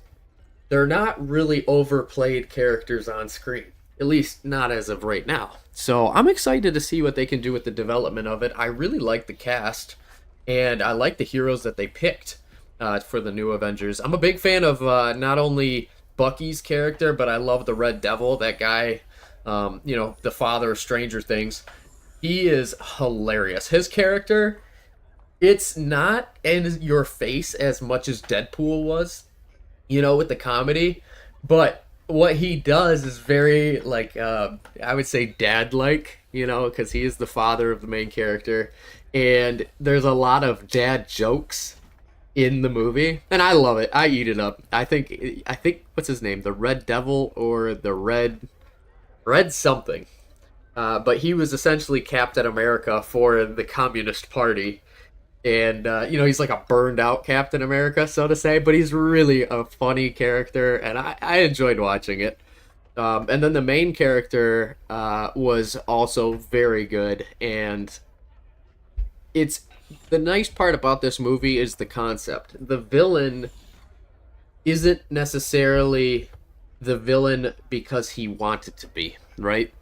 they're not really overplayed characters on screen, at least not as of right now. So I'm excited to see what they can do with the development of it. I really like the cast, and I like the heroes that they picked for the new Avengers. I'm a big fan of not only Bucky's character, but I love the Red Devil, that guy, the father of Stranger Things. He is hilarious. His character... It's not in your face as much as Deadpool was, with the comedy. But what he does is very, I would say dad-like, because he is the father of the main character. And there's a lot of dad jokes in the movie. And I love it. I eat it up. I think what's his name? The Red Devil or the Red something. But he was essentially Captain America for the Communist Party. And, he's like a burned out Captain America, so to say, but he's really a funny character, and I enjoyed watching it. And then the main character was also very good, and the nice part about this movie is the concept. The villain isn't necessarily the villain because he wanted to be, right?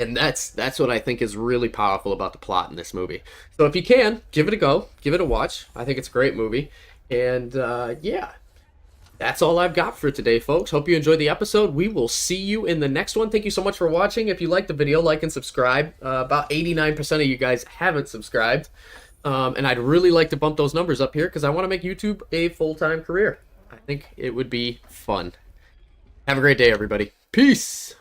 And that's what I think is really powerful about the plot in this movie. So if you can, give it a go. Give it a watch. I think it's a great movie. And, yeah. that's all I've got for today, folks. Hope you enjoyed the episode. We will see you in the next one. Thank you so much for watching. If you liked the video, like and subscribe. About 89% of you guys haven't subscribed. And I'd really like to bump those numbers up here because I want to make YouTube a full-time career. I think it would be fun. Have a great day, everybody. Peace!